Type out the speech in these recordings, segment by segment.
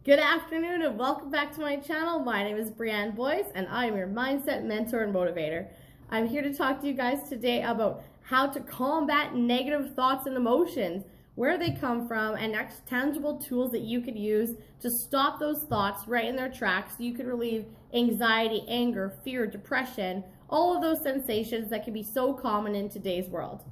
Good afternoon and welcome back to my channel. My name is Brianne Boyce and I am your mindset mentor and motivator. I'm here to talk to you guys today about how to combat negative thoughts and emotions, where they come from, and next tangible tools that you could use to stop those thoughts right in their tracks so you could relieve anxiety, anger, fear, depression, all of those sensations that can be so common in today's world.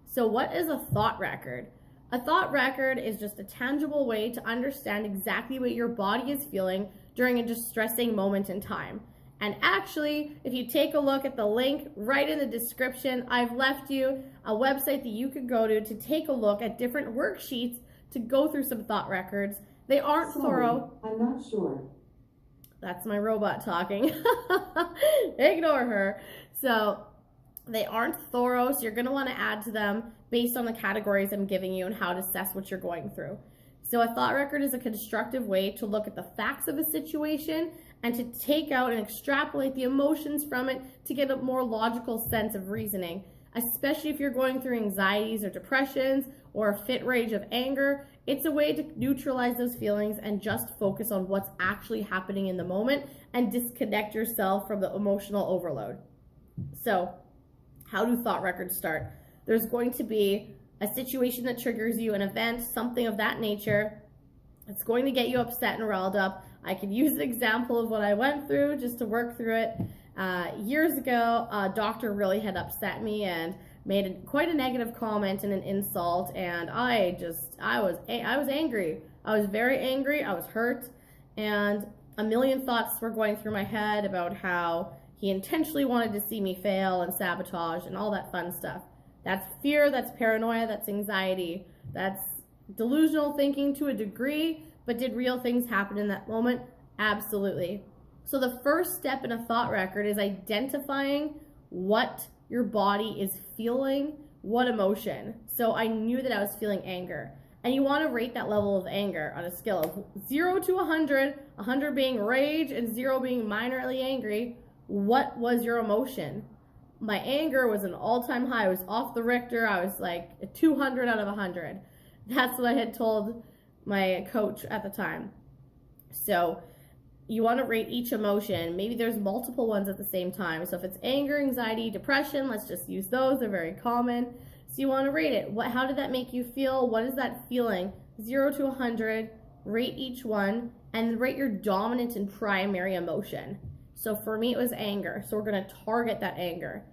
So what is a thought record? A thought record is just a tangible way to understand exactly what your body is feeling during a distressing moment in time. And actually, if you take a look at the link right in the description, I've left you a website that you could go to take a look at different worksheets to go through some thought records. They aren't thorough. I'm not sure. That's my robot talking. Ignore her. So they aren't thorough, so you're going to want to add to them based on the categories I'm giving you and how to assess what you're going through. So a thought record is a constructive way to look at the facts of a situation and to take out and extrapolate the emotions from it to get a more logical sense of reasoning, especially if you're going through anxieties or depressions or a fit rage of anger. It's a way to neutralize those feelings and just focus on what's actually happening in the moment and disconnect yourself from the emotional overload. So how do thought records start? There's going to be a situation that triggers you, an event, something of that nature. It's going to get you upset and riled up. I could use an example of what I went through just to work through it. Years ago, a doctor really had upset me and made quite a negative comment and an insult, and I was angry. I was very angry. I was hurt, and a million thoughts were going through my head about how he intentionally wanted to see me fail and sabotage and all that fun stuff. That's fear, that's paranoia, that's anxiety, that's delusional thinking to a degree, but did real things happen in that moment? Absolutely. So the first step in a thought record is identifying what your body is feeling, what emotion. So I knew that I was feeling anger. And you want to rate that level of anger on a scale of 0 to 100, 100 being rage and 0 being minorly angry. What was your emotion? My anger was an all-time high. I was off the Richter. I was like a 200 out of 100. That's what I had told my coach at the time. So you want to rate each emotion. Maybe there's multiple ones at the same time. So if it's anger, anxiety, depression, let's just use those. They're very common. So you want to rate it. How did that make you feel? What is that feeling? 0 to 100. Rate each one and rate your dominant and primary emotion. So for me, it was anger. So we're going to target that anger.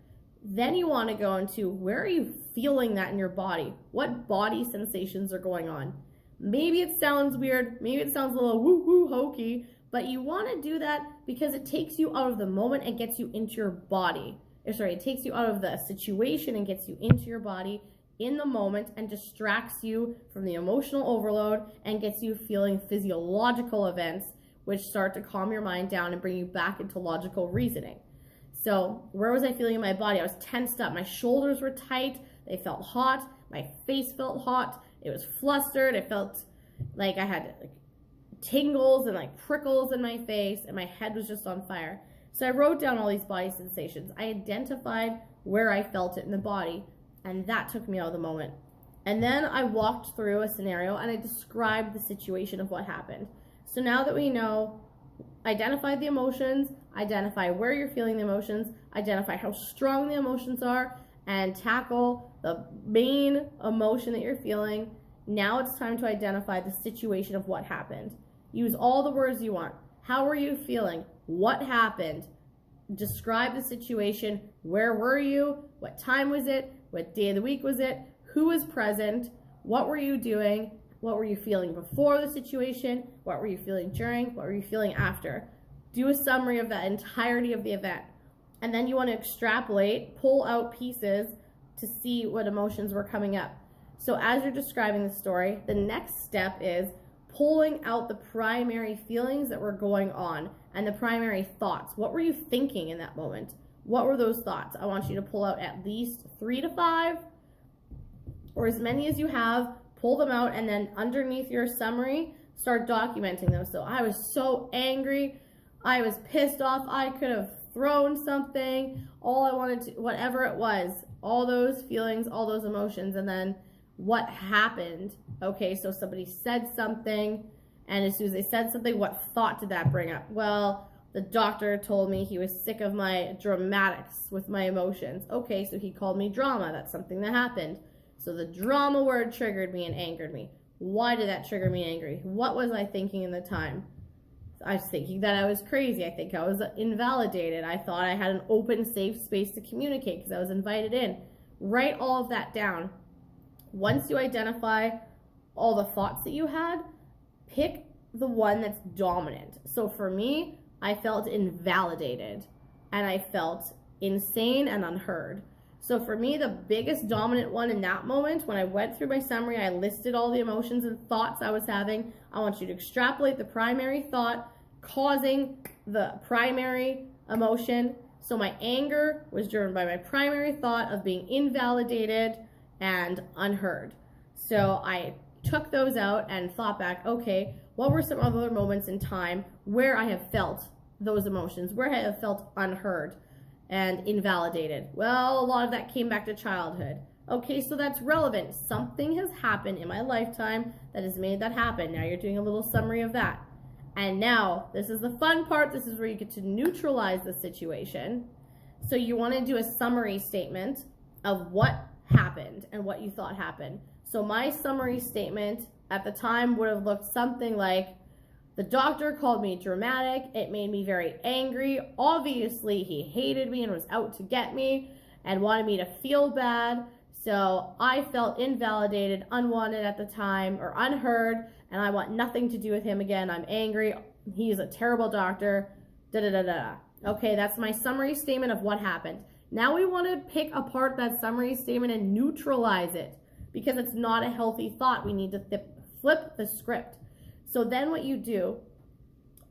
Then you want to go into where are you feeling that in your body? What body sensations are going on? Maybe it sounds weird. Maybe it sounds a little woo-woo hokey, but you want to do that because it takes you out of the moment and gets you into your body. It takes you out of the situation and gets you into your body in the moment and distracts you from the emotional overload and gets you feeling physiological events which start to calm your mind down and bring you back into logical reasoning. So where was I feeling in my body? I was tensed up. My shoulders were tight. They felt hot. My face felt hot. It was flustered. It felt like I had tingles and prickles in my face, and my head was just on fire. So I wrote down all these body sensations. I identified where I felt it in the body, and that took me out of the moment. And then I walked through a scenario and I described the situation of what happened. So now that we know, identify the emotions, identify where you're feeling the emotions, identify how strong the emotions are, and tackle the main emotion that you're feeling. Now it's time to identify the situation of what happened. Use all the words you want. How were you feeling? What happened? Describe the situation. Where were you? What time was it? What day of the week was it? Who was present? What were you doing? What were you feeling before the situation? What were you feeling during? What were you feeling after? Do a summary of that entirety of the event. And then you want to extrapolate, pull out pieces to see what emotions were coming up. So as you're describing the story, the next step is pulling out the primary feelings that were going on and the primary thoughts. What were you thinking in that moment? What were those thoughts? I want you to pull out at least 3 to 5 or as many as you have. Pull them out, and then underneath your summary, start documenting them. So I was so angry. I was pissed off. I could have thrown something. All I wanted to, whatever it was, all those feelings, all those emotions, and then what happened. Okay, so somebody said something, And as soon as they said something, what thought did that bring up? Well, the doctor told me he was sick of my dramatics with my emotions. Okay, so he called me drama. That's something that happened. So the drama word triggered me and angered me. Why did that trigger me angry? What was I thinking in the time? I was thinking that I was crazy. I think I was invalidated. I thought I had an open, safe space to communicate because I was invited in. Write all of that down. Once you identify all the thoughts that you had, pick the one that's dominant. So for me, I felt invalidated and I felt insane and unheard. So for me, the biggest dominant one in that moment, when I went through my summary, I listed all the emotions and thoughts I was having. I want you to extrapolate the primary thought causing the primary emotion. So my anger was driven by my primary thought of being invalidated and unheard. So I took those out and thought back, okay, what were some other moments in time where I have felt those emotions, where I have felt unheard and invalidated? Well, a lot of that came back to childhood. Okay, so that's relevant. Something has happened in my lifetime that has made that happen. Now you're doing a little summary of that. And now, this is the fun part. This is where you get to neutralize the situation. So you want to do a summary statement of what happened and what you thought happened. So my summary statement at the time would have looked something like, the doctor called me dramatic. It made me very angry. Obviously, he hated me and was out to get me and wanted me to feel bad. So I felt invalidated, unwanted at the time, or unheard, and I want nothing to do with him again. I'm angry. He's a terrible doctor. Da-da-da-da. Okay, that's my summary statement of what happened. Now we want to pick apart that summary statement and neutralize it because it's not a healthy thought. We need to flip the script. So then what you do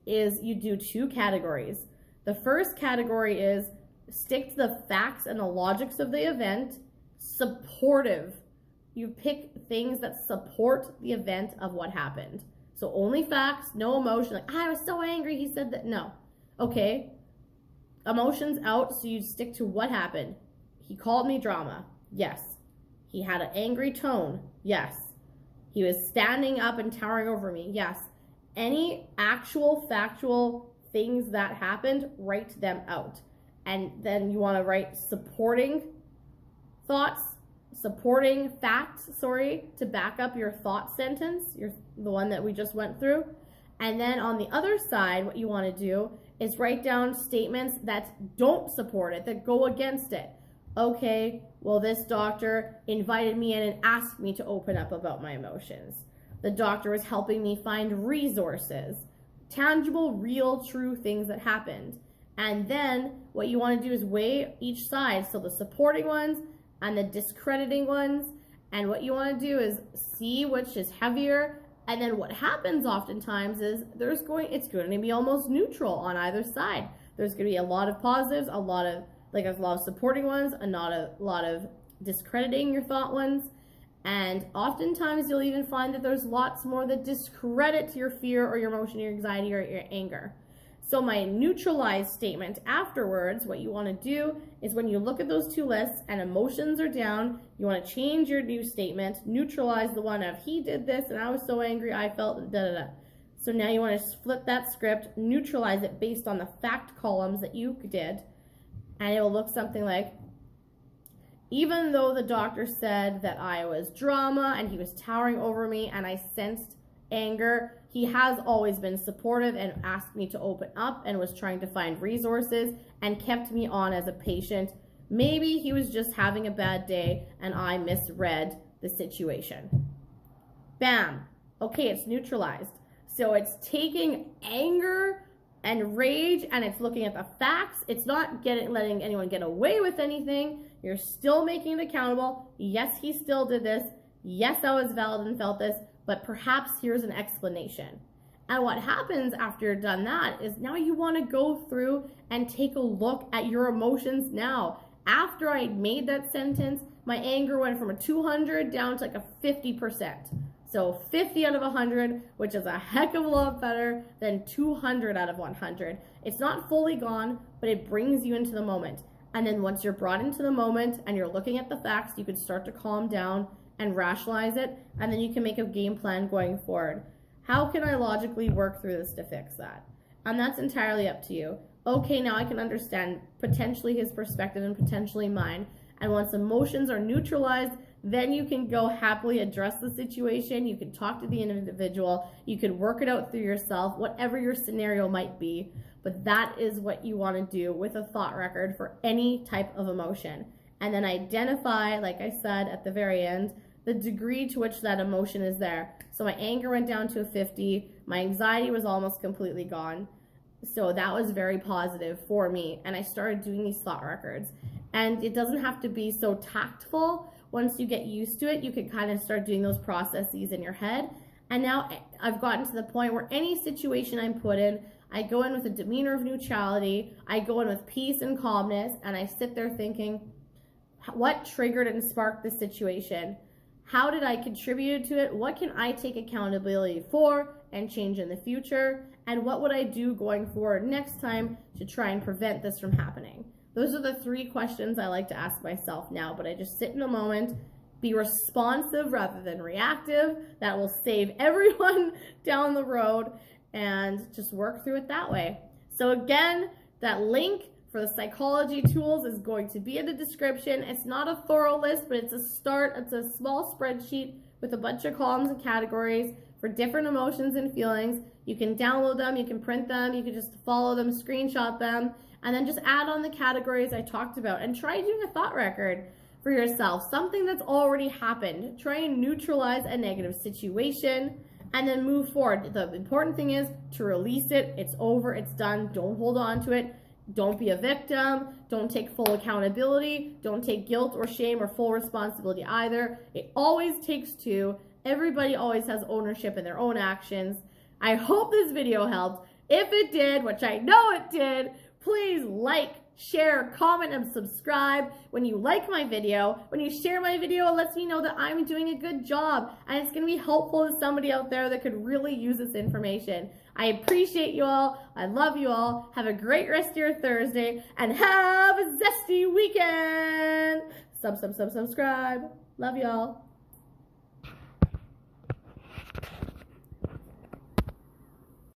is you do two categories. The first category is stick to the facts and the logics of the event. Supportive. You pick things that support the event of what happened. So only facts, no emotion. Like, I was so angry, he said that. No. Okay. Emotions out, so you stick to what happened. He called me drama. Yes. He had an angry tone. Yes. He was standing up and towering over me. Yes. Any actual factual things that happened, write them out. And then you want to write supporting thoughts, supporting facts, to back up your thought sentence, the one that we just went through. And then on the other side, what you want to do is write down statements that don't support it, that go against it. Okay, well, this doctor invited me in and asked me to open up about my emotions. The doctor was helping me find resources, tangible, real, true things that happened. And then what you want to do is weigh each side, so the supporting ones and the discrediting ones. And what you want to do is see which is heavier. And then what happens oftentimes is it's going to be almost neutral on either side. There's going to be a lot of positives, a lot of supporting ones, and not a lot of discrediting your thought ones. And oftentimes you'll even find that there's lots more that discredit your fear or your emotion, your anxiety, or your anger. So my neutralize statement afterwards, what you want to do is when you look at those two lists and emotions are down, you want to change your new statement, neutralize the one of he did this and I was so angry, I felt da-da-da. So now you want to flip that script, neutralize it based on the fact columns that you did, and it will look something like, even though the doctor said that I was drama and he was towering over me and I sensed anger, he has always been supportive and asked me to open up and was trying to find resources and kept me on as a patient. Maybe he was just having a bad day and I misread the situation. Bam. Okay, it's neutralized. So it's taking anger and rage and it's looking at the facts. It's not letting anyone get away with anything. You're still making it accountable. Yes, he still did this. Yes, I was valid and felt this, but perhaps here's an explanation. And what happens after you're done that is now you want to go through and take a look at your emotions now. After I made that sentence, my anger went from a 200 down to like a 50%. So 50 out of 100, which is a heck of a lot better than 200 out of 100. It's not fully gone, but it brings you into the moment. And then once you're brought into the moment and you're looking at the facts, you can start to calm down and rationalize it, and then you can make a game plan going forward. How can I logically work through this to fix that? And that's entirely up to you. Okay, now I can understand potentially his perspective and potentially mine. And once emotions are neutralized, then you can go happily address the situation. You can talk to the individual. You can work it out through yourself, whatever your scenario might be. But that is what you want to do with a thought record for any type of emotion. And then identify, like I said at the very end, the degree to which that emotion is there. So my anger went down to a 50. My anxiety was almost completely gone. So that was very positive for me. And I started doing these thought records. And it doesn't have to be so tactful. Once you get used to it, you can kind of start doing those processes in your head. And now I've gotten to the point where any situation I'm put in, I go in with a demeanor of neutrality. I go in with peace and calmness. And I sit there thinking, what triggered and sparked this situation? How did I contribute to it? What can I take accountability for and change in the future? And what would I do going forward next time to try and prevent this from happening? Those are the 3 questions I like to ask myself now, but I just sit in a moment, be responsive rather than reactive. That will save everyone down the road, and just work through it that way. So again, that link for the psychology tools is going to be in the description. It's not a thorough list, but it's a start. It's a small spreadsheet with a bunch of columns and categories for different emotions and feelings. You can download them, you can print them, you can just follow them, screenshot them, and then just add on the categories I talked about and try doing a thought record for yourself, something that's already happened. Try and neutralize a negative situation and then move forward. The important thing is to release it. It's over, it's done. Don't hold on to it. Don't be a victim. Don't take full accountability. Don't take guilt or shame or full responsibility either. It always takes 2. Everybody always has ownership in their own actions. I hope this video helped. If it did, which I know it did, please like, share, comment, and subscribe. When you like my video, when you share my video, it lets me know that I'm doing a good job and it's going to be helpful to somebody out there that could really use this information. I appreciate you all. I love you all. Have a great rest of your Thursday and have a zesty weekend. Subscribe. Love y'all.